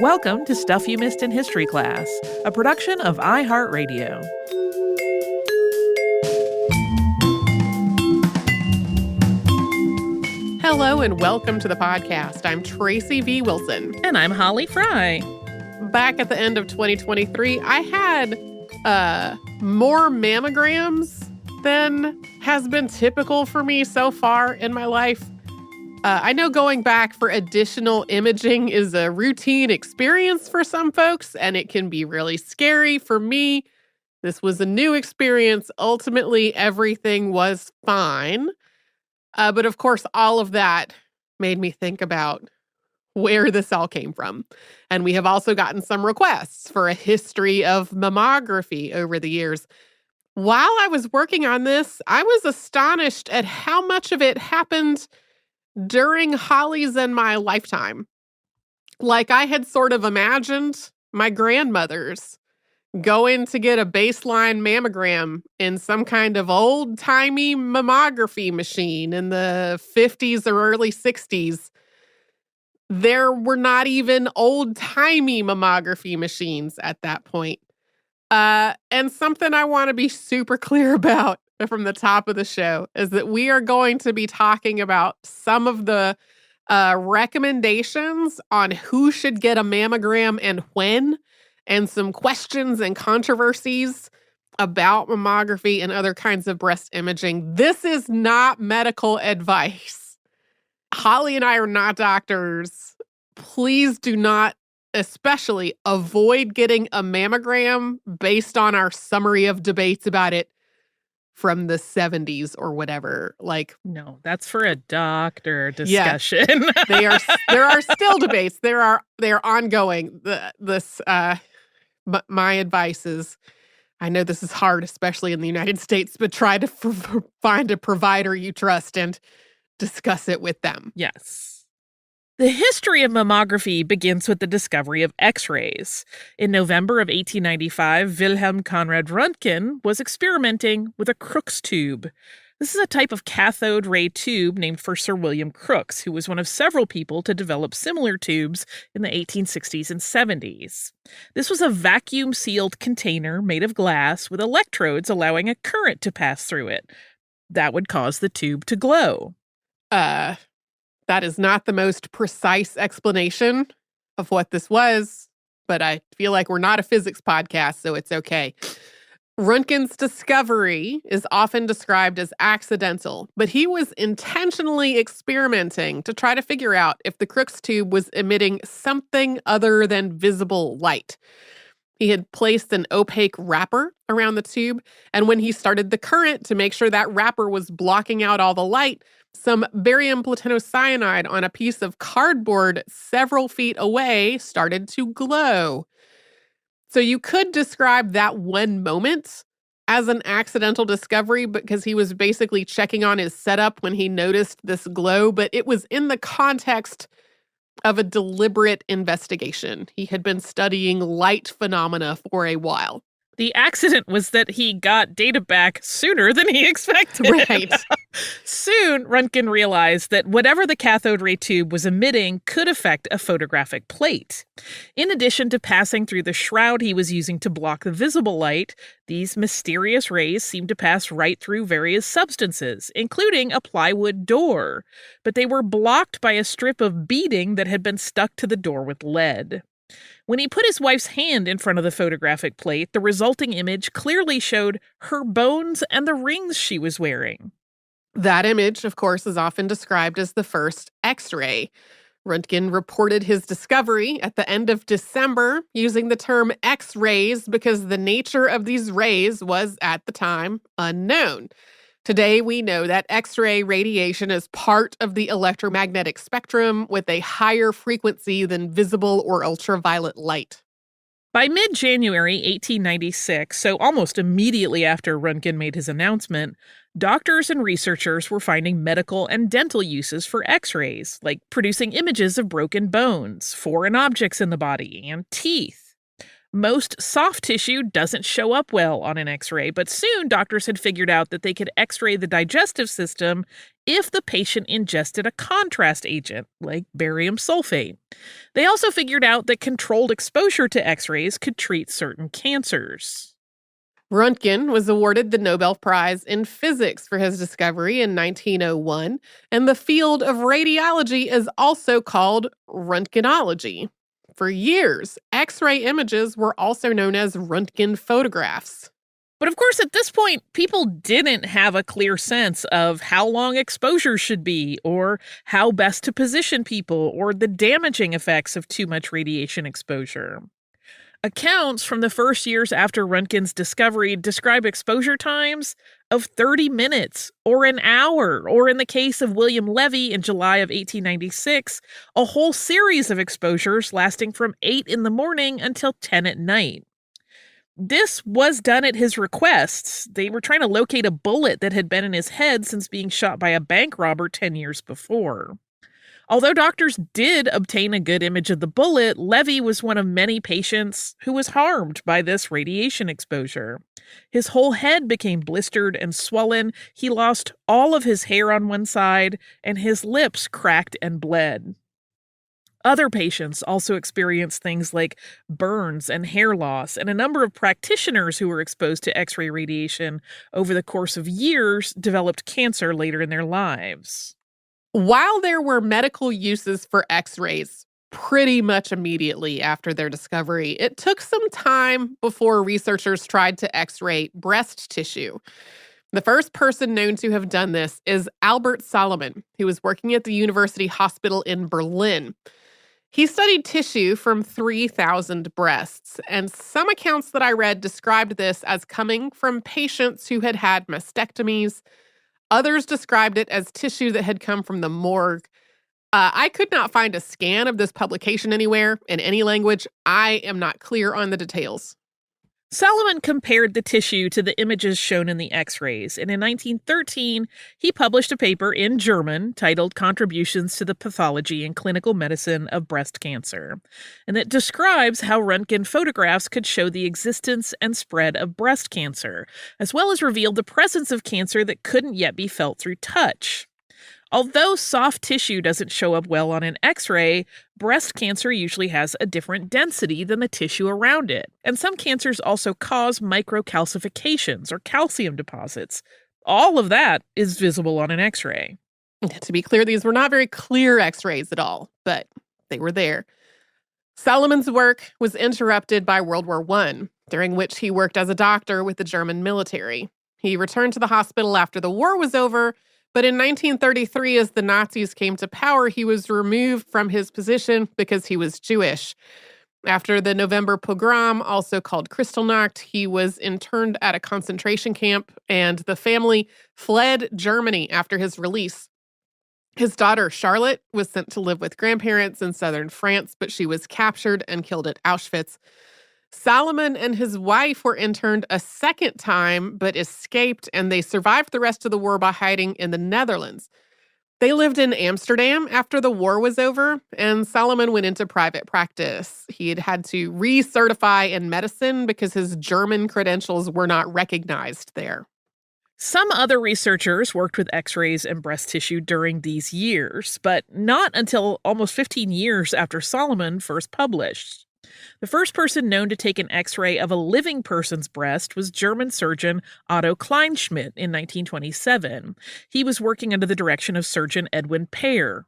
Welcome to Stuff You Missed in History Class, a production of iHeartRadio. Hello and welcome to the podcast. I'm Tracy V. Wilson. And I'm Holly Fry. Back at the end of 2023, I had more mammograms than has been typical for me so far in my life. I know going back for additional imaging is a routine experience for some folks, and it can be really scary. For me, this was a new experience. Ultimately, everything was fine. But of course, all of that made me think about where this all came from. And we have also gotten some requests for a history of mammography over the years. While I was working on this, I was astonished at how much of it happened during Holly's and my lifetime. Like I had sort of imagined my grandmothers going to get a baseline mammogram in some kind of old-timey mammography machine in the 50s or early 60s. There were not even old-timey mammography machines at that point. And something I want to be super clear about from the top of the show is that we are going to be talking about some of the recommendations on who should get a mammogram and when, and some questions and controversies about mammography and other kinds of breast imaging. This is not medical advice. Holly and I are not doctors. Please do not, especially, avoid getting a mammogram based on our summary of debates about it from the 70s or whatever. No, that's for a doctor discussion. Yeah, there are still debates. They are ongoing. My advice is, I know this is hard, especially in the United States, but try to find a provider you trust and discuss it with them. Yes. The history of mammography begins with the discovery of X-rays. In November of 1895, Wilhelm Conrad Röntgen was experimenting with a Crookes tube. This is a type of cathode ray tube named for Sir William Crookes, who was one of several people to develop similar tubes in the 1860s and 70s. This was a vacuum-sealed container made of glass with electrodes allowing a current to pass through it. That would cause the tube to glow. That is not the most precise explanation of what this was, but I feel like we're not a physics podcast, so it's okay. Röntgen's discovery is often described as accidental, but he was intentionally experimenting to try to figure out if the Crookes tube was emitting something other than visible light. He had placed an opaque wrapper around the tube, and when he started the current to make sure that wrapper was blocking out all the light, some barium platinocyanide on a piece of cardboard several feet away started to glow. So you could describe that one moment as an accidental discovery because he was basically checking on his setup when he noticed this glow, but it was in the context of a deliberate investigation. He had been studying light phenomena for a while. The accident was that he got data back sooner than he expected. Right. Soon, Röntgen realized that whatever the cathode ray tube was emitting could affect a photographic plate. In addition to passing through the shroud he was using to block the visible light, these mysterious rays seemed to pass right through various substances, including a plywood door. But they were blocked by a strip of beading that had been stuck to the door with lead. When he put his wife's hand in front of the photographic plate, the resulting image clearly showed her bones and the rings she was wearing. That image, of course, is often described as the first X-ray. Röntgen reported his discovery at the end of December using the term X-rays because the nature of these rays was, at the time, unknown. Today, we know that X-ray radiation is part of the electromagnetic spectrum with a higher frequency than visible or ultraviolet light. By mid-January 1896, so almost immediately after Röntgen made his announcement, doctors and researchers were finding medical and dental uses for X-rays, like producing images of broken bones, foreign objects in the body, and teeth. Most soft tissue doesn't show up well on an X-ray, but soon doctors had figured out that they could X-ray the digestive system if the patient ingested a contrast agent like barium sulfate. They also figured out that controlled exposure to X-rays could treat certain cancers. Röntgen was awarded the Nobel Prize in Physics for his discovery in 1901, and the field of radiology is also called röntgenology. For years, X-ray images were also known as Röntgen photographs. But of course, at this point, people didn't have a clear sense of how long exposure should be, or how best to position people, or the damaging effects of too much radiation exposure. Accounts from the first years after Röntgen's discovery describe exposure times of 30 minutes or an hour, or in the case of William Levy in July of 1896, a whole series of exposures lasting from 8 in the morning until 10 at night. This was done at his request. They were trying to locate a bullet that had been in his head since being shot by a bank robber 10 years before. Although doctors did obtain a good image of the bullet, Levy was one of many patients who was harmed by this radiation exposure. His whole head became blistered and swollen, he lost all of his hair on one side, and his lips cracked and bled. Other patients also experienced things like burns and hair loss, and a number of practitioners who were exposed to X-ray radiation over the course of years developed cancer later in their lives. While there were medical uses for X-rays pretty much immediately after their discovery, it took some time before researchers tried to X-ray breast tissue. The first person known to have done this is Albert Salomon, who was working at the University Hospital in Berlin. He studied tissue from 3,000 breasts, and some accounts that I read described this as coming from patients who had had mastectomies. Others described it as tissue that had come from the morgue. I could not find a scan of this publication anywhere in any language. I am not clear on the details. Salomon compared the tissue to the images shown in the X-rays, and in 1913, he published a paper in German titled Contributions to the Pathology and Clinical Medicine of Breast Cancer, and it describes how Röntgen photographs could show the existence and spread of breast cancer, as well as reveal the presence of cancer that couldn't yet be felt through touch. Although soft tissue doesn't show up well on an X-ray, breast cancer usually has a different density than the tissue around it. And some cancers also cause microcalcifications or calcium deposits. All of that is visible on an X-ray. To be clear, these were not very clear X-rays at all, but they were there. Salomon's work was interrupted by World War I, during which he worked as a doctor with the German military. He returned to the hospital after the war was over, but in 1933, as the Nazis came to power, he was removed from his position because he was Jewish. After the November pogrom, also called Kristallnacht, he was interned at a concentration camp, and the family fled Germany after his release. His daughter, Charlotte, was sent to live with grandparents in southern France, but she was captured and killed at Auschwitz. Salomon and his wife were interned a second time, but escaped, and they survived the rest of the war by hiding in the Netherlands. They lived in Amsterdam after the war was over, and Salomon went into private practice. He had had to recertify in medicine because his German credentials were not recognized there. Some other researchers worked with X-rays and breast tissue during these years, but not until almost 15 years after Salomon first published. The first person known to take an X-ray of a living person's breast was German surgeon Otto Kleinschmidt in 1927. He was working under the direction of surgeon Edwin Peyer.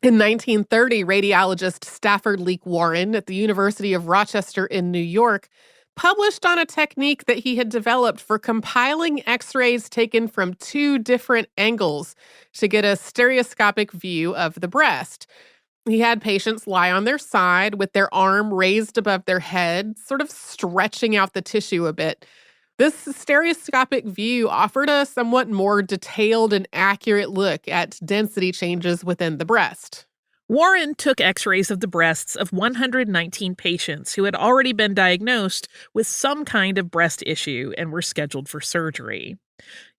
In 1930, radiologist Stafford Leake Warren at the University of Rochester in New York published on a technique that he had developed for compiling X-rays taken from two different angles to get a stereoscopic view of the breast. He had patients lie on their side with their arm raised above their head, sort of stretching out the tissue a bit. This stereoscopic view offered a somewhat more detailed and accurate look at density changes within the breast. Warren took X-rays of the breasts of 119 patients who had already been diagnosed with some kind of breast issue and were scheduled for surgery.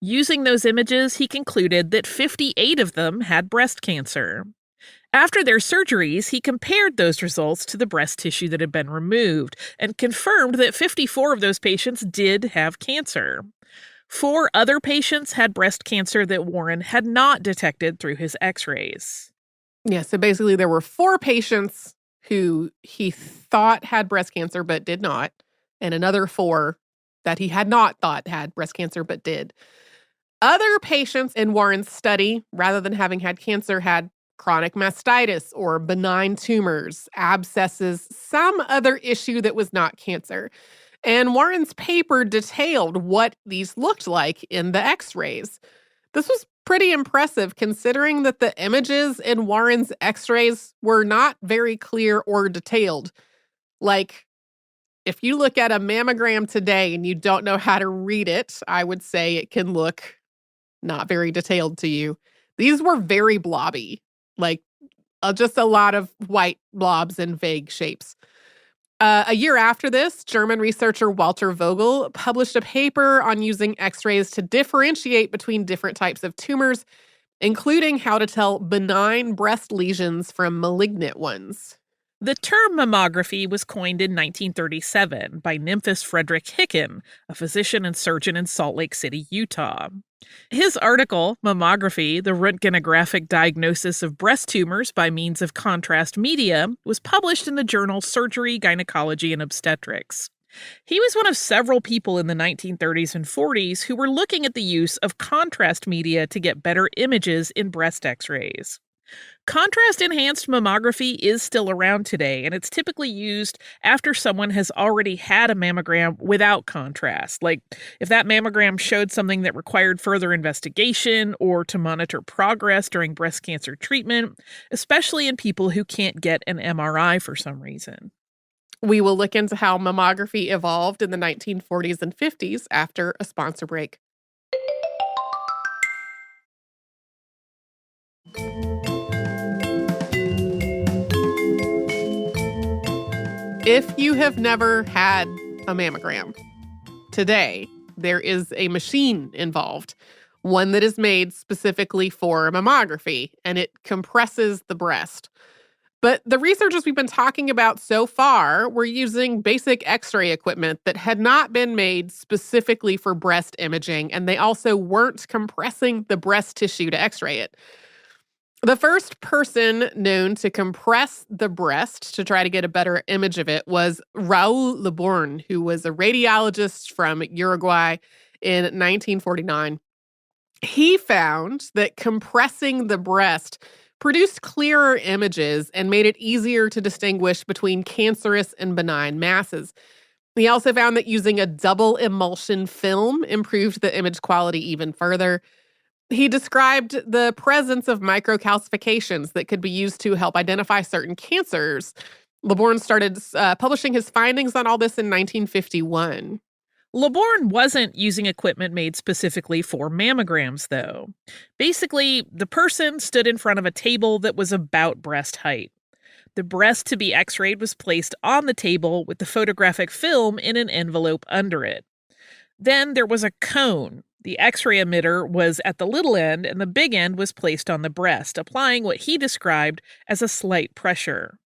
Using those images, he concluded that 58 of them had breast cancer. After their surgeries, he compared those results to the breast tissue that had been removed and confirmed that 54 of those patients did have cancer. 4 other patients had breast cancer that Warren had not detected through his x-rays. Yeah, so basically there were 4 patients who he thought had breast cancer but did not, and another 4 that he had not thought had breast cancer but did. Other patients in Warren's study, rather than having had cancer, had chronic mastitis or benign tumors, abscesses, some other issue that was not cancer. And Warren's paper detailed what these looked like in the x-rays. This was pretty impressive considering that the images in Warren's x-rays were not very clear or detailed. Like, if you look at a mammogram today and you don't know how to read it, I would say it can look not very detailed to you. These were very blobby, like just a lot of white blobs and vague shapes. A year after this, German researcher Walter Vogel published a paper on using x-rays to differentiate between different types of tumors, including how to tell benign breast lesions from malignant ones. The term mammography was coined in 1937 by Nymphis Frederick Hicken, a physician and surgeon in Salt Lake City, Utah. His article, Mammography, the Röntgenographic Diagnosis of Breast Tumors by Means of Contrast Media, was published in the journal Surgery, Gynecology, and Obstetrics. He was one of several people in the 1930s and 40s who were looking at the use of contrast media to get better images in breast x-rays. Contrast-enhanced mammography is still around today, and it's typically used after someone has already had a mammogram without contrast. Like, if that mammogram showed something that required further investigation or to monitor progress during breast cancer treatment, especially in people who can't get an MRI for some reason. We will look into how mammography evolved in the 1940s and 50s after a sponsor break. If you have never had a mammogram, today there is a machine involved, one that is made specifically for mammography, and it compresses the breast. But the researchers we've been talking about so far were using basic x-ray equipment that had not been made specifically for breast imaging, and they also weren't compressing the breast tissue to x-ray it. The first person known to compress the breast to try to get a better image of it was Raoul Leborgne, who was a radiologist from Uruguay in 1949. He found that compressing the breast produced clearer images and made it easier to distinguish between cancerous and benign masses. He also found that using a double emulsion film improved the image quality even further. He described the presence of microcalcifications that could be used to help identify certain cancers. Leborgne started publishing his findings on all this in 1951. Leborgne wasn't using equipment made specifically for mammograms, though. Basically, the person stood in front of a table that was about breast height. The breast to be x-rayed was placed on the table with the photographic film in an envelope under it. Then there was a cone. The x-ray emitter was at the little end, and the big end was placed on the breast, applying what he described as a slight pressure.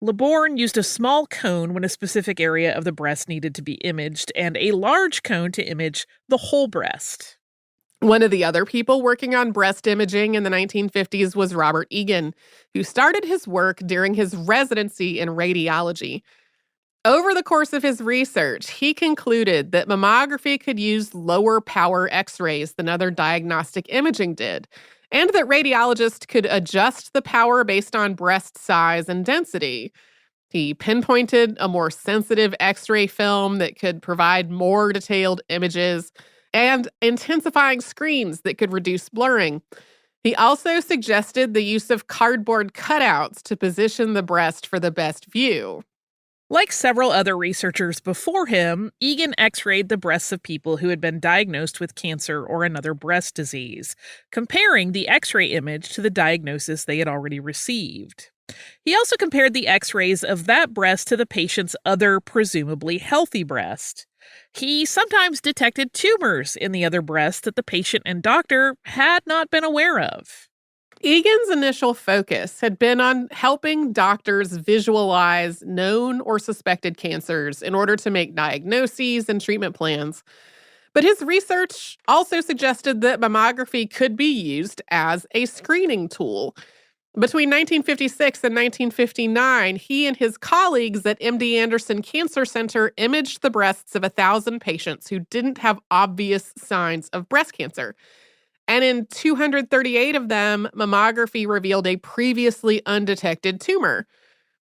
Leborgne used a small cone when a specific area of the breast needed to be imaged, and a large cone to image the whole breast. One of the other people working on breast imaging in the 1950s was Robert Egan, who started his work during his residency in radiology. Over the course of his research, he concluded that mammography could use lower power x-rays than other diagnostic imaging did, and that radiologists could adjust the power based on breast size and density. He pinpointed a more sensitive x-ray film that could provide more detailed images and intensifying screens that could reduce blurring. He also suggested the use of cardboard cutouts to position the breast for the best view. Like several other researchers before him, Egan x-rayed the breasts of people who had been diagnosed with cancer or another breast disease, comparing the x-ray image to the diagnosis they had already received. He also compared the x-rays of that breast to the patient's other presumably healthy breast. He sometimes detected tumors in the other breast that the patient and doctor had not been aware of. Egan's initial focus had been on helping doctors visualize known or suspected cancers in order to make diagnoses and treatment plans. But his research also suggested that mammography could be used as a screening tool. Between 1956 and 1959, he and his colleagues at MD Anderson Cancer Center imaged the breasts of 1,000 patients who didn't have obvious signs of breast cancer. And in 238 of them, mammography revealed a previously undetected tumor.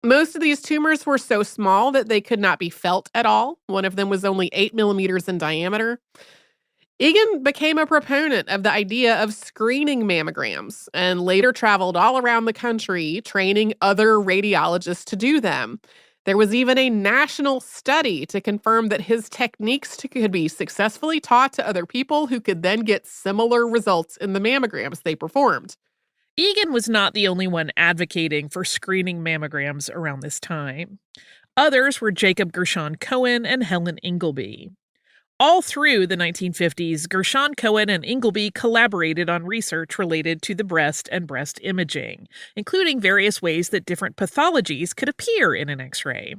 Most of these tumors were so small that they could not be felt at all. One of them was only 8 millimeters in diameter. Egan became a proponent of the idea of screening mammograms and later traveled all around the country training other radiologists to do them. There was even a national study to confirm that his techniques could be successfully taught to other people who could then get similar results in the mammograms they performed. Egan was not the only one advocating for screening mammograms around this time. Others were Jacob Gershon Cohen and Helen Ingleby. All through the 1950s, Gershon Cohen and Ingleby collaborated on research related to the breast and breast imaging, including various ways that different pathologies could appear in an X-ray.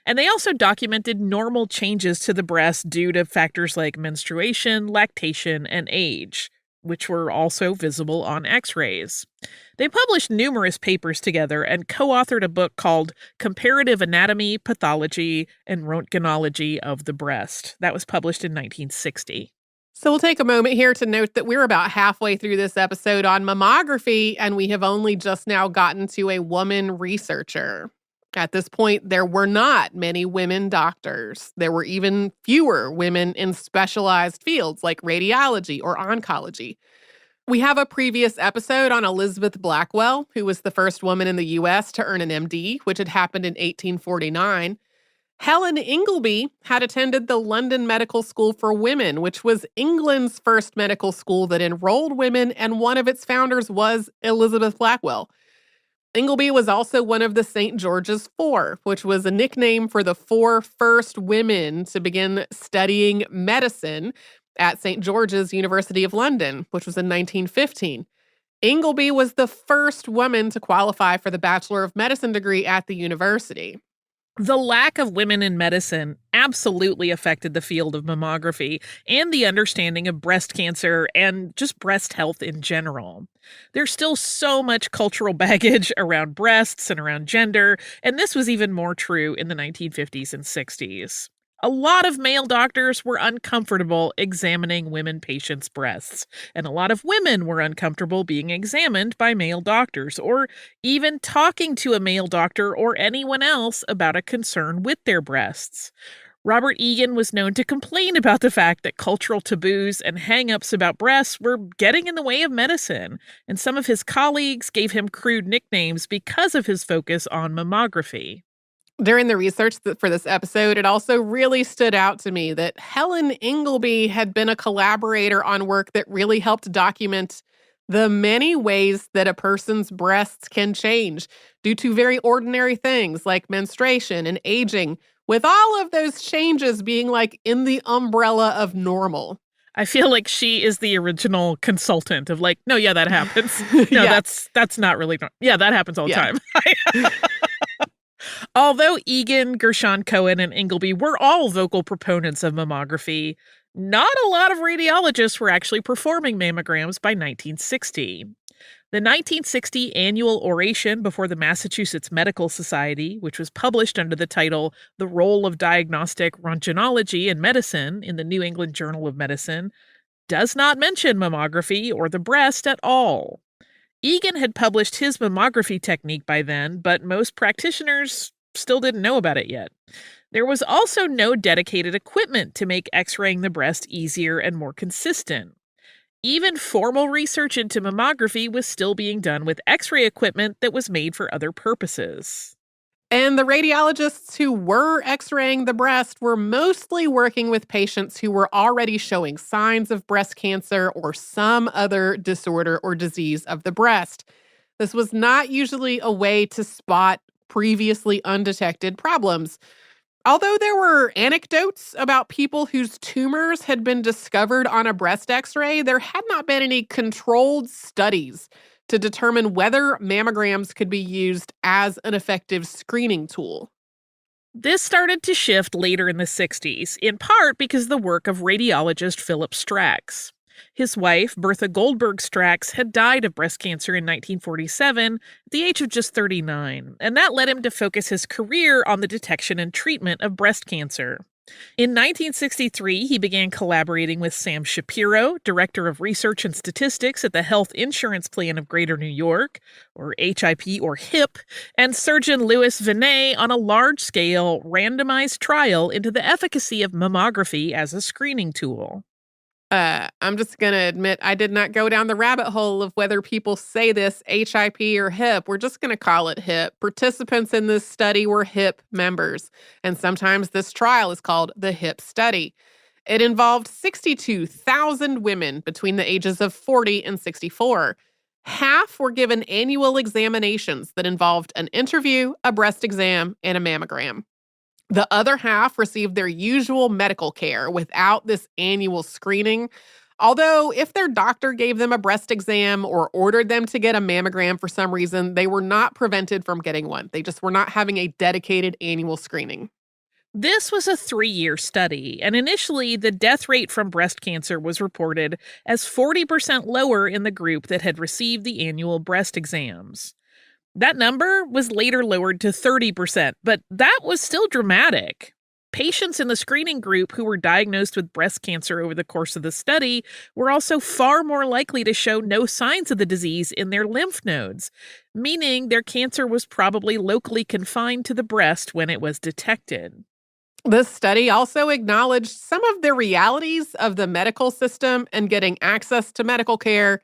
And they also documented normal changes to the breast due to factors like menstruation, lactation, and age, which were also visible on X-rays. They published numerous papers together and co-authored a book called Comparative Anatomy, Pathology, and Röntgenology of the Breast. That was published in 1960. So we'll take a moment here to note that we're about halfway through this episode on mammography, and we have only just now gotten to a woman researcher. At this point, there were not many women doctors. There were even fewer women in specialized fields like radiology or oncology. We have a previous episode on Elizabeth Blackwell, who was the first woman in the U.S. to earn an MD, which had happened in 1849. Helen Ingleby had attended the London Medical School for Women, which was England's first medical school that enrolled women, and one of its founders was Elizabeth Blackwell. Ingleby was also one of the St. George's Four, which was a nickname for the four first women to begin studying medicine at St. George's University of London, which was in 1915. Ingleby was the first woman to qualify for the Bachelor of Medicine degree at the university. The lack of women in medicine absolutely affected the field of mammography and the understanding of breast cancer and just breast health in general. There's still so much cultural baggage around breasts and around gender, and this was even more true in the 1950s and 60s. A lot of male doctors were uncomfortable examining women patients' breasts, and a lot of women were uncomfortable being examined by male doctors, or even talking to a male doctor or anyone else about a concern with their breasts. Robert Egan was known to complain about the fact that cultural taboos and hang-ups about breasts were getting in the way of medicine, and some of his colleagues gave him crude nicknames because of his focus on mammography. During the research for this episode, it also really stood out to me that Helen Ingleby had been a collaborator on work that really helped document the many ways that a person's breasts can change due to very ordinary things like menstruation and aging, with all of those changes being like in the umbrella of normal. I feel like she is the original consultant of like, no, yeah, that happens. No, Yeah. that's not really, yeah, that happens all the Yeah. time. Although Egan, Gershon Cohen, and Ingleby were all vocal proponents of mammography, not a lot of radiologists were actually performing mammograms by 1960. The 1960 annual oration before the Massachusetts Medical Society, which was published under the title The Role of Diagnostic Röntgenology in Medicine in the New England Journal of Medicine, does not mention mammography or the breast at all. Egan had published his mammography technique by then, but most practitioners still didn't know about it yet. There was also no dedicated equipment to make X-raying the breast easier and more consistent. Even formal research into mammography was still being done with X-ray equipment that was made for other purposes. And the radiologists who were X-raying the breast were mostly working with patients who were already showing signs of breast cancer or some other disorder or disease of the breast. This was not usually a way to spot previously undetected problems. Although there were anecdotes about people whose tumors had been discovered on a breast X-ray, there had not been any controlled studies to determine whether mammograms could be used as an effective screening tool. This started to shift later in the 60s, in part because of the work of radiologist Philip Strax. His wife, Bertha Goldberg Strax, had died of breast cancer in 1947 at the age of just 39, and that led him to focus his career on the detection and treatment of breast cancer. In 1963, he began collaborating with Sam Shapiro, Director of Research and Statistics at the Health Insurance Plan of Greater New York, or HIP or HIP, and surgeon Louis Vinet on a large-scale, randomized trial into the efficacy of mammography as a screening tool. I'm just going to admit I did not go down the rabbit hole of whether people say this HIP or HIP. We're just going to call it HIP. Participants in this study were HIP members, and sometimes this trial is called the HIP study. It involved 62,000 women between the ages of 40 and 64. Half were given annual examinations that involved an interview, a breast exam, and a mammogram. The other half received their usual medical care without this annual screening. Although, if their doctor gave them a breast exam or ordered them to get a mammogram for some reason, they were not prevented from getting one. They just were not having a dedicated annual screening. This was a 3-year study, and initially the death rate from breast cancer was reported as 40% lower in the group that had received the annual breast exams. That number was later lowered to 30%, but that was still dramatic. Patients in the screening group who were diagnosed with breast cancer over the course of the study were also far more likely to show no signs of the disease in their lymph nodes, meaning their cancer was probably locally confined to the breast when it was detected. This study also acknowledged some of the realities of the medical system and getting access to medical care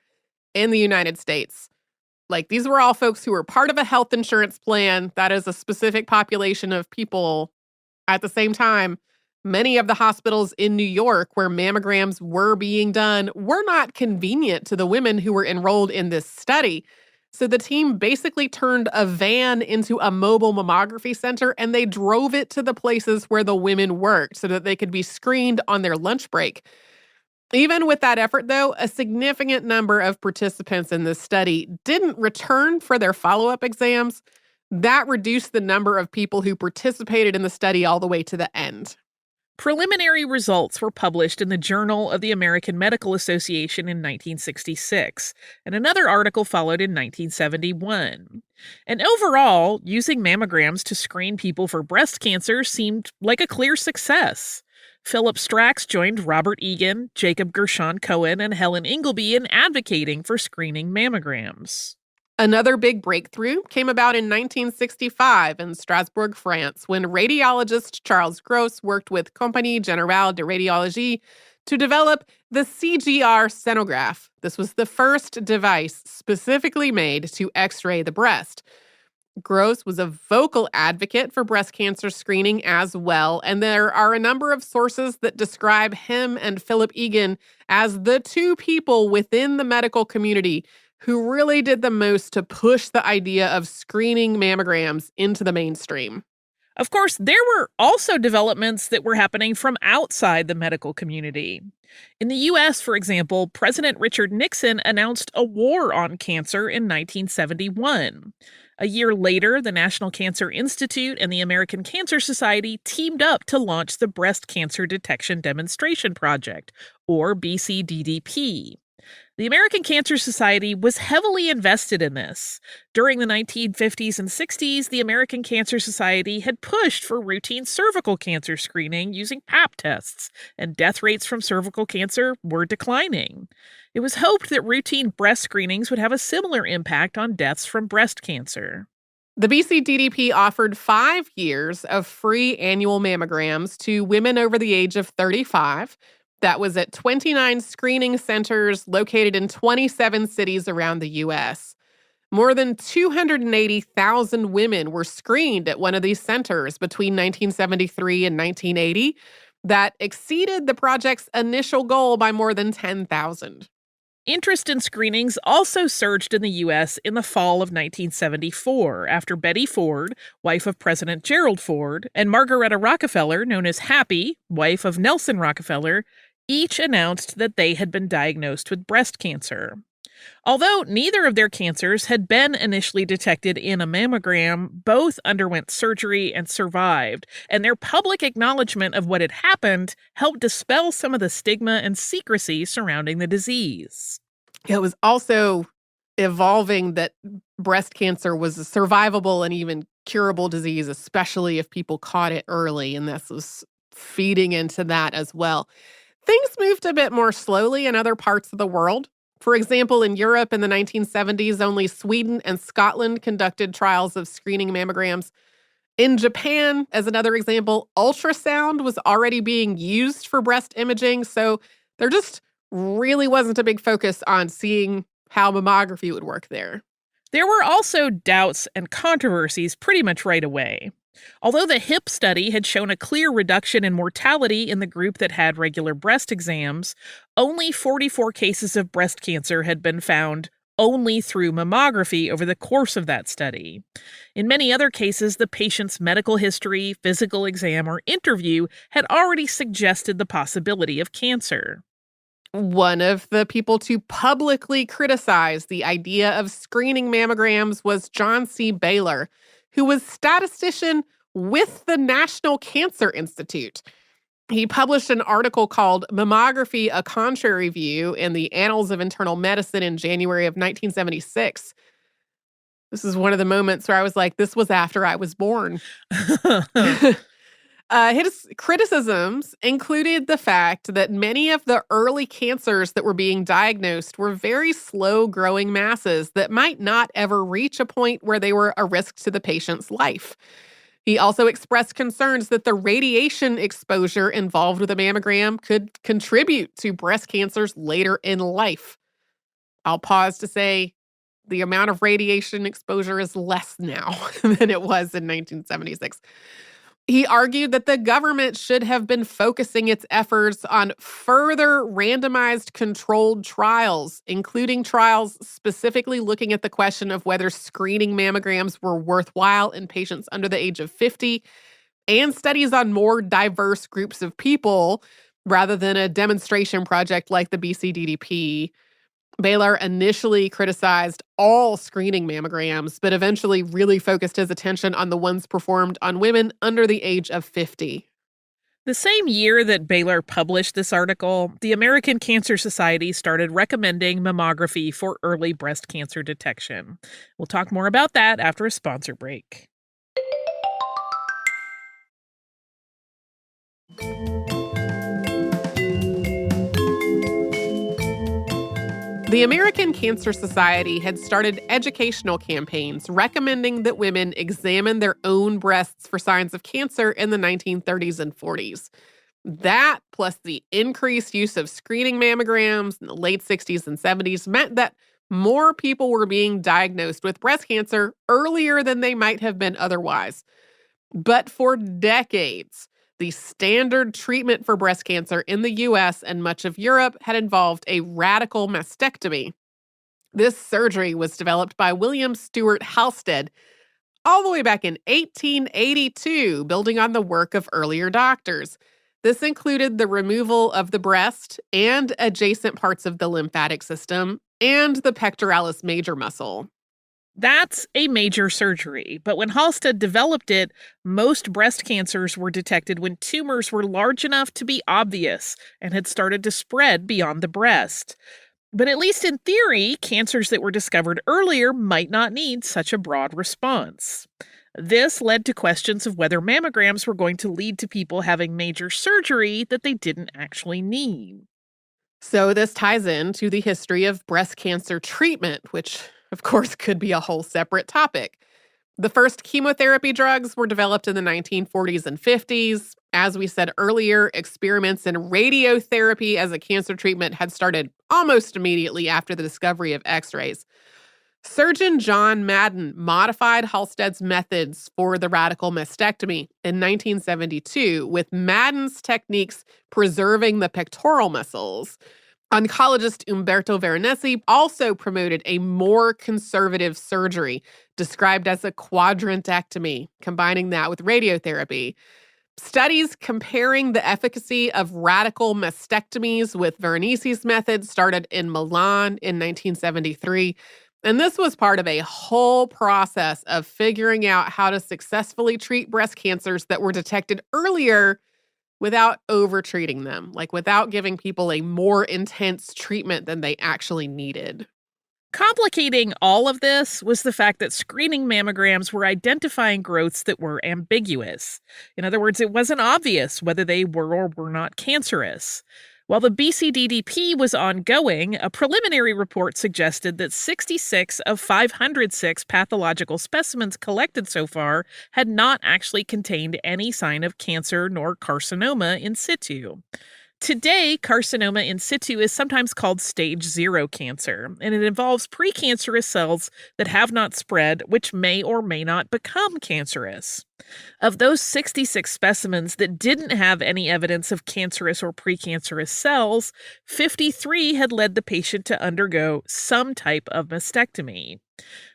in the United States. Like, these were all folks who were part of a health insurance plan that is a specific population of people. At the same time, many of the hospitals in New York where mammograms were being done were not convenient to the women who were enrolled in this study. So the team basically turned a van into a mobile mammography center, and they drove it to the places where the women worked so that they could be screened on their lunch break. Even with that effort, though, a significant number of participants in this study didn't return for their follow-up exams. That reduced the number of people who participated in the study all the way to the end. Preliminary results were published in the Journal of the American Medical Association in 1966, and another article followed in 1971. And overall, using mammograms to screen people for breast cancer seemed like a clear success. Philip Strax joined Robert Egan, Jacob Gershon Cohen, and Helen Ingleby in advocating for screening mammograms. Another big breakthrough came about in 1965 in Strasbourg, France, when radiologist Charles Gros worked with Compagnie Générale de Radiologie to develop the CGR sonograph. This was the first device specifically made to X-ray the breast. Gros was a vocal advocate for breast cancer screening as well, and there are a number of sources that describe him and Philip Egan as the two people within the medical community who really did the most to push the idea of screening mammograms into the mainstream. Of course, there were also developments that were happening from outside the medical community. In the U.S., for example, President Richard Nixon announced a war on cancer in 1971. A year later, the National Cancer Institute and the American Cancer Society teamed up to launch the Breast Cancer Detection Demonstration Project, or BCDDP. The American Cancer Society was heavily invested in this. During the 1950s and 60s, the American Cancer Society had pushed for routine cervical cancer screening using Pap tests, and death rates from cervical cancer were declining. It was hoped that routine breast screenings would have a similar impact on deaths from breast cancer. The BCDDP offered 5 years of free annual mammograms to women over the age of 35. That was at 29 screening centers located in 27 cities around the U.S. More than 280,000 women were screened at one of these centers between 1973 and 1980. That exceeded the project's initial goal by more than 10,000. Interest in screenings also surged in the U.S. in the fall of 1974 after Betty Ford, wife of President Gerald Ford, and Margaretta Rockefeller, known as Happy, wife of Nelson Rockefeller, each announced that they had been diagnosed with breast cancer. Although neither of their cancers had been initially detected in a mammogram, both underwent surgery and survived, and their public acknowledgement of what had happened helped dispel some of the stigma and secrecy surrounding the disease. It was also evolving that breast cancer was a survivable and even curable disease, especially if people caught it early, and this was feeding into that as well. Things moved a bit more slowly in other parts of the world. For example, in Europe in the 1970s, only Sweden and Scotland conducted trials of screening mammograms. In Japan, as another example, ultrasound was already being used for breast imaging, so there just really wasn't a big focus on seeing how mammography would work there. There were also doubts and controversies pretty much right away. Although the HIP study had shown a clear reduction in mortality in the group that had regular breast exams, only 44 cases of breast cancer had been found only through mammography over the course of that study. In many other cases, the patient's medical history, physical exam, or interview had already suggested the possibility of cancer. One of the people to publicly criticize the idea of screening mammograms was John C. Baylor, who was statistician with the National Cancer Institute. He published an article called Mammography, A Contrary View in the Annals of Internal Medicine in January of 1976. This is one of the moments where I was like, this was after I was born. His criticisms included the fact that many of the early cancers that were being diagnosed were very slow-growing masses that might not ever reach a point where they were a risk to the patient's life. He also expressed concerns that the radiation exposure involved with a mammogram could contribute to breast cancers later in life. I'll pause to say the amount of radiation exposure is less now than it was in 1976. He argued that the government should have been focusing its efforts on further randomized controlled trials, including trials specifically looking at the question of whether screening mammograms were worthwhile in patients under the age of 50, and studies on more diverse groups of people rather than a demonstration project like the BCDDP. Baylor initially criticized all screening mammograms, but eventually really focused his attention on the ones performed on women under the age of 50. The same year that Baylor published this article, the American Cancer Society started recommending mammography for early breast cancer detection. We'll talk more about that after a sponsor break. The American Cancer Society had started educational campaigns recommending that women examine their own breasts for signs of cancer in the 1930s and 40s. That, plus the increased use of screening mammograms in the late 60s and 70s, meant that more people were being diagnosed with breast cancer earlier than they might have been otherwise. But for decades, the standard treatment for breast cancer in the US and much of Europe had involved a radical mastectomy. This surgery was developed by William Stewart Halsted all the way back in 1882, building on the work of earlier doctors. This included the removal of the breast and adjacent parts of the lymphatic system and the pectoralis major muscle. That's a major surgery, but when Halsted developed it, most breast cancers were detected when tumors were large enough to be obvious and had started to spread beyond the breast. But at least in theory, cancers that were discovered earlier might not need such a broad response. This led to questions of whether mammograms were going to lead to people having major surgery that they didn't actually need. So this ties into the history of breast cancer treatment, which of course could be a whole separate topic. The first chemotherapy drugs were developed in the 1940s and 50s. As we said earlier, experiments in radiotherapy as a cancer treatment had started almost immediately after the discovery of X-rays. Surgeon John Madden modified Halsted's methods for the radical mastectomy in 1972, with Madden's techniques preserving the pectoral muscles. Oncologist Umberto Veronesi also promoted a more conservative surgery described as a quadrantectomy, combining that with radiotherapy. Studies comparing the efficacy of radical mastectomies with Veronesi's method started in Milan in 1973. And this was part of a whole process of figuring out how to successfully treat breast cancers that were detected earlier without overtreating them, like without giving people a more intense treatment than they actually needed. Complicating all of this was the fact that screening mammograms were identifying growths that were ambiguous. In other words, it wasn't obvious whether they were or were not cancerous. While the BCDDP was ongoing, a preliminary report suggested that 66 of 506 pathological specimens collected so far had not actually contained any sign of cancer nor carcinoma in situ. Today, carcinoma in situ is sometimes called stage 0 cancer, and it involves precancerous cells that have not spread, which may or may not become cancerous. Of those 66 specimens that didn't have any evidence of cancerous or precancerous cells, 53 had led the patient to undergo some type of mastectomy.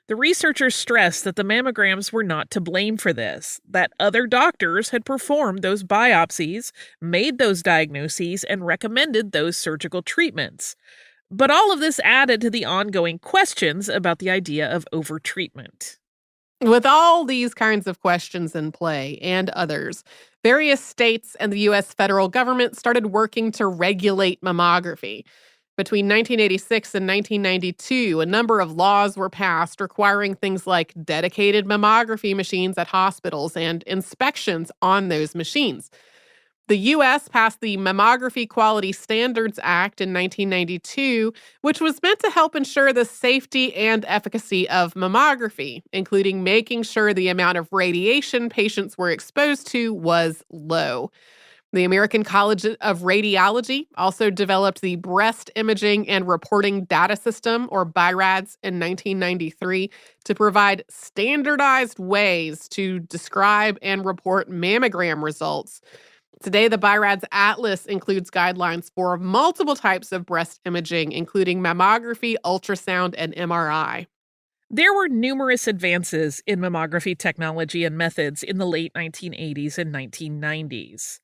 The researchers stressed that the mammograms were not to blame for this, that other doctors had performed those biopsies, made those diagnoses, and recommended those surgical treatments. But all of this added to the ongoing questions about the idea of overtreatment. With all these kinds of questions in play and others, various states and the U.S. federal government started working to regulate mammography. Between 1986 and 1992, a number of laws were passed requiring things like dedicated mammography machines at hospitals and inspections on those machines. The U.S. passed the Mammography Quality Standards Act in 1992, which was meant to help ensure the safety and efficacy of mammography, including making sure the amount of radiation patients were exposed to was low. The American College of Radiology also developed the Breast Imaging and Reporting Data System, or BI-RADS, in 1993 to provide standardized ways to describe and report mammogram results. Today, the BI-RADS Atlas includes guidelines for multiple types of breast imaging, including mammography, ultrasound, and MRI. There were numerous advances in mammography technology and methods in the late 1980s and 1990s.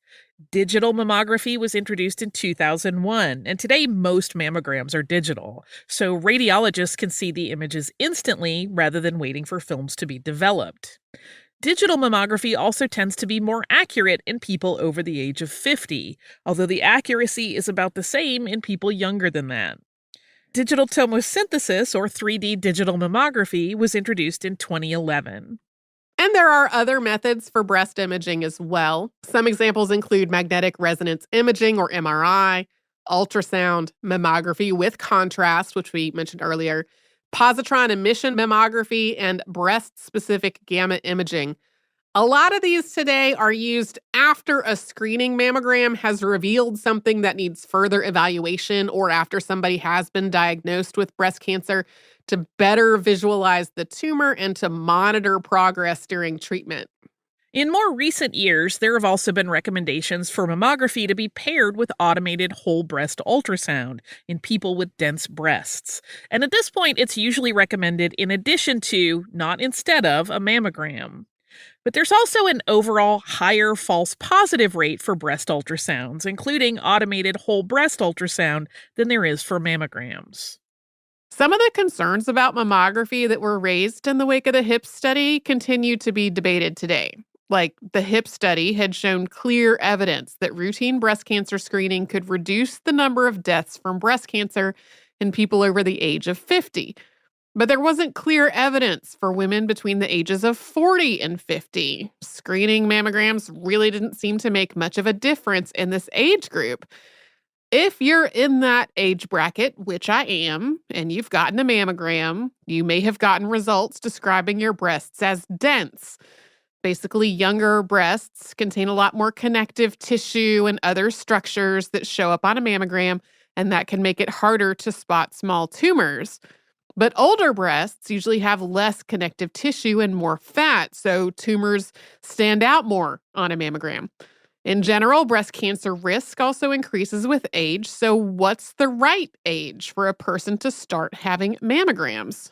Digital mammography was introduced in 2001, and today most mammograms are digital, so radiologists can see the images instantly rather than waiting for films to be developed. Digital mammography also tends to be more accurate in people over the age of 50, although the accuracy is about the same in people younger than that. Digital tomosynthesis, or 3D digital mammography, was introduced in 2011. And there are other methods for breast imaging as well. Some examples include magnetic resonance imaging, or MRI, ultrasound, mammography with contrast, which we mentioned earlier, positron emission mammography, and breast-specific gamma imaging. A lot of these today are used after a screening mammogram has revealed something that needs further evaluation, or after somebody has been diagnosed with breast cancer, to better visualize the tumor and to monitor progress during treatment. In more recent years, there have also been recommendations for mammography to be paired with automated whole breast ultrasound in people with dense breasts. And at this point, it's usually recommended in addition to, not instead of, a mammogram. But there's also an overall higher false positive rate for breast ultrasounds, including automated whole breast ultrasound, than there is for mammograms. Some of the concerns about mammography that were raised in the wake of the HIPS study continue to be debated today. Like, the HIPS study had shown clear evidence that routine breast cancer screening could reduce the number of deaths from breast cancer in people over the age of 50. But there wasn't clear evidence for women between the ages of 40 and 50. Screening mammograms really didn't seem to make much of a difference in this age group. If you're in that age bracket, which I am, and you've gotten a mammogram, you may have gotten results describing your breasts as dense. Basically, younger breasts contain a lot more connective tissue and other structures that show up on a mammogram, and that can make it harder to spot small tumors. But older breasts usually have less connective tissue and more fat, so tumors stand out more on a mammogram. In general, breast cancer risk also increases with age, so what's the right age for a person to start having mammograms?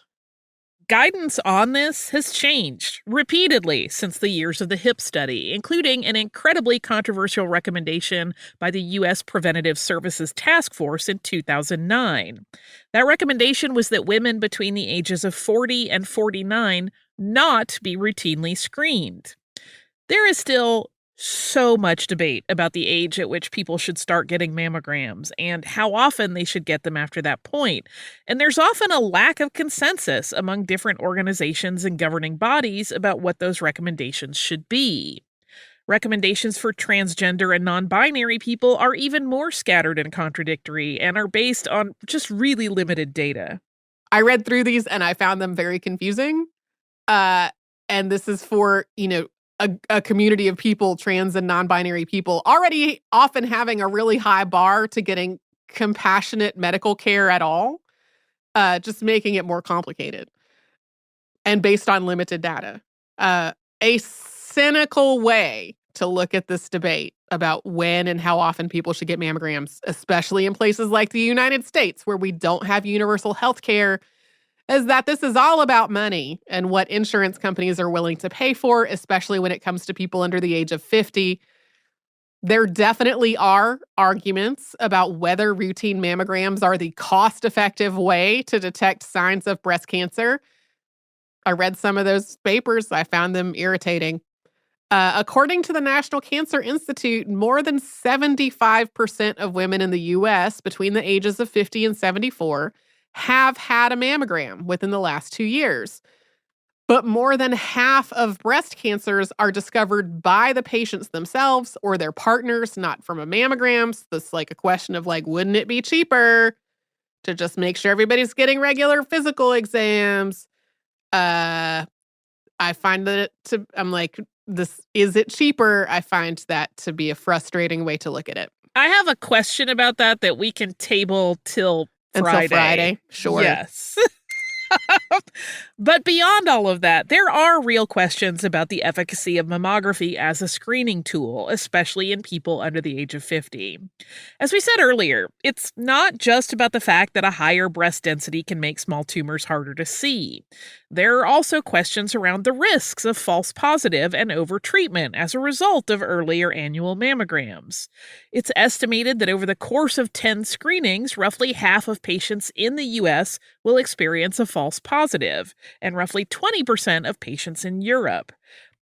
Guidance on this has changed repeatedly since the years of the HIP study, including an incredibly controversial recommendation by the U.S. Preventative Services Task Force in 2009. That recommendation was that women between the ages of 40 and 49 not be routinely screened. There is still so much debate about the age at which people should start getting mammograms and how often they should get them after that point. And there's often a lack of consensus among different organizations and governing bodies about what those recommendations should be. Recommendations for transgender and non-binary people are even more scattered and contradictory and are based on just really limited data. I read through these and I found them very confusing. And this is for, a community of people, trans and non-binary people, already often having a really high bar to getting compassionate medical care at all, just making it more complicated and based on limited data. A cynical way to look at this debate about when and how often people should get mammograms, especially in places like the United States, where we don't have universal health care, is that this is all about money and what insurance companies are willing to pay for, especially when it comes to people under the age of 50. There definitely are arguments about whether routine mammograms are the cost-effective way to detect signs of breast cancer. I read some of those papers. I found them irritating. According to the National Cancer Institute, more than 75% of women in the U.S. between the ages of 50 and 74 have had a mammogram within the last 2 years. But more than half of breast cancers are discovered by the patients themselves or their partners, not from a mammogram. So it's like a question of wouldn't it be cheaper to just make sure everybody's getting regular physical exams? I find that is it cheaper? I find that to be a frustrating way to look at it. I have a question about that we can table till Friday. Sure. Yes. But beyond all of that, there are real questions about the efficacy of mammography as a screening tool, especially in people under the age of 50. As we said earlier, it's not just about the fact that a higher breast density can make small tumors harder to see. There are also questions around the risks of false positive and overtreatment as a result of earlier annual mammograms. It's estimated that over the course of 10 screenings, roughly half of patients in the U.S. will experience a false positive, and roughly 20% of patients in Europe.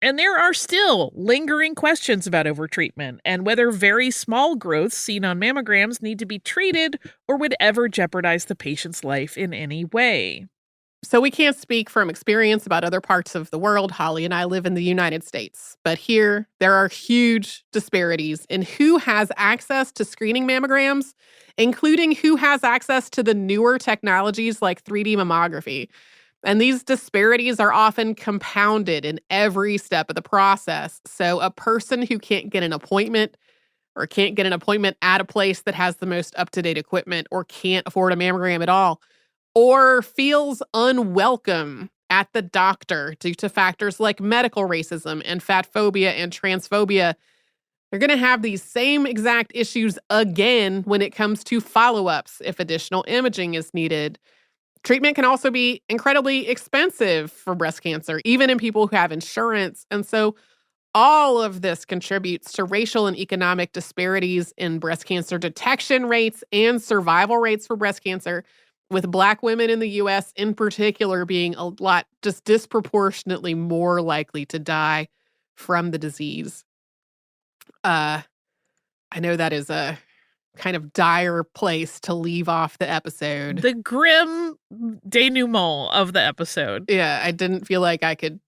And there are still lingering questions about overtreatment and whether very small growths seen on mammograms need to be treated or would ever jeopardize the patient's life in any way. So we can't speak from experience about other parts of the world. Holly and I live in the United States. But here, there are huge disparities in who has access to screening mammograms, including who has access to the newer technologies like 3D mammography. And these disparities are often compounded in every step of the process. So a person who can't get an appointment or can't get an appointment at a place that has the most up-to-date equipment or can't afford a mammogram at all, or feels unwelcome at the doctor due to factors like medical racism and fat phobia and transphobia, they're going to have these same exact issues again when it comes to follow-ups if additional imaging is needed. Treatment can also be incredibly expensive for breast cancer, even in people who have insurance. And so all of this contributes to racial and economic disparities in breast cancer detection rates and survival rates for breast cancer, with Black women in the U.S. in particular being a lot just disproportionately more likely to die from the disease. I know that is a kind of dire place to leave off the episode. The grim denouement of the episode. Yeah, I didn't feel like I could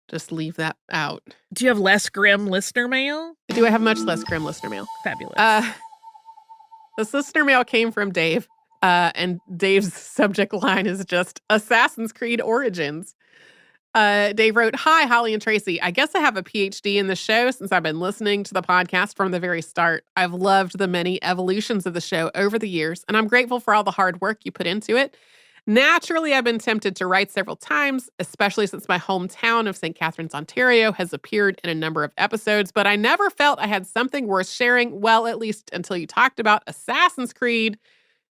just leave that out. Do you have less grim listener mail? Do I have much less grim listener mail? Fabulous. This listener mail came from Dave. And Dave's subject line is just Assassin's Creed Origins. Dave wrote, "Hi, Holly and Tracy. I guess I have a PhD in the show since I've been listening to the podcast from the very start. I've loved the many evolutions of the show over the years, and I'm grateful for all the hard work you put into it. Naturally, I've been tempted to write several times, especially since my hometown of St. Catharines, Ontario has appeared in a number of episodes, but I never felt I had something worth sharing, well, at least until you talked about Assassin's Creed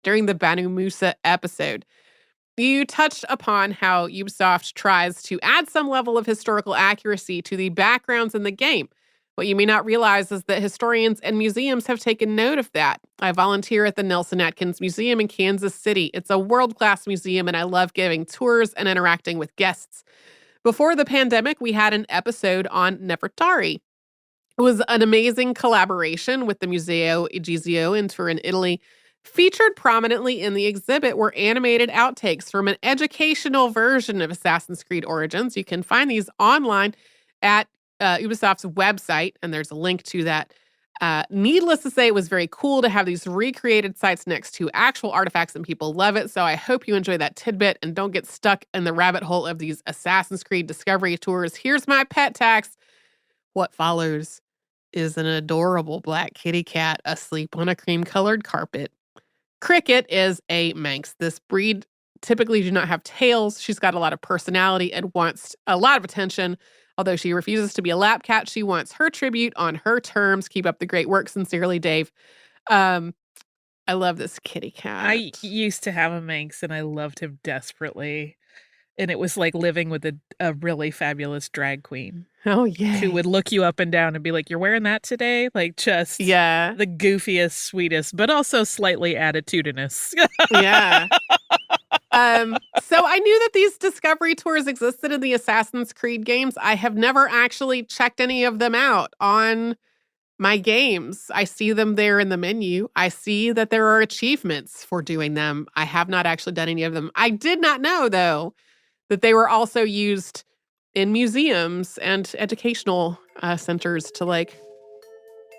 during the Banu Musa episode. You touched upon how Ubisoft tries to add some level of historical accuracy to the backgrounds in the game. What you may not realize is that historians and museums have taken note of that. I volunteer at the Nelson Atkins Museum in Kansas City. It's a world-class museum, and I love giving tours and interacting with guests. Before the pandemic, we had an episode on Nefertari. It was an amazing collaboration with the Museo Egizio in Turin, Italy. Featured prominently in the exhibit were animated outtakes from an educational version of Assassin's Creed Origins. You can find these online at Ubisoft's website, and there's a link to that. Needless to say, it was very cool to have these recreated sites next to actual artifacts, and people love it. So I hope you enjoy that tidbit and don't get stuck in the rabbit hole of these Assassin's Creed Discovery tours. Here's my pet tax. What follows is an adorable black kitty cat asleep on a cream-colored carpet. Cricket is a Manx. This breed typically do not have tails. She's got a lot of personality and wants a lot of attention. Although she refuses to be a lap cat, she wants her tribute on her terms. Keep up the great work. Sincerely, Dave. I love this kitty cat. I used to have a Manx, and I loved him desperately. And it was like living with a really fabulous drag queen. Oh, yeah. Who would look you up and down and be like, you're wearing that today? Like, just the goofiest, sweetest, but also slightly attitudinous. Yeah. So I knew that these Discovery tours existed in the Assassin's Creed games. I have never actually checked any of them out on my games. I see them there in the menu. I see that there are achievements for doing them. I have not actually done any of them. I did not know, though, that they were also used in museums and educational centers to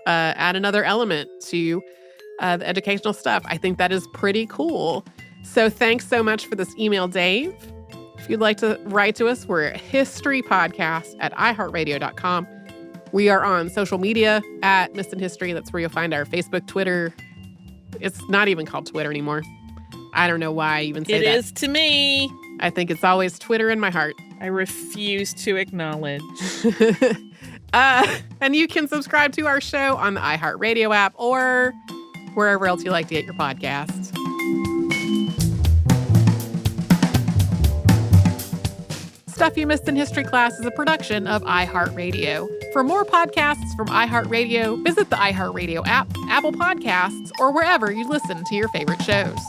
add another element to the educational stuff. I think that is pretty cool. So thanks so much for this email, Dave. If you'd like to write to us, we're historypodcast@iheartradio.com. We are on social media at Missed in History. That's where you'll find our Facebook, Twitter. It's not even called Twitter anymore. I don't know why I even say that. It is to me. I think it's always Twitter in my heart. I refuse to acknowledge. And you can subscribe to our show on the iHeartRadio app or wherever else you like to get your podcasts. Stuff You Missed in History Class is a production of iHeartRadio. For more podcasts from iHeartRadio, visit the iHeartRadio app, Apple Podcasts, or wherever you listen to your favorite shows.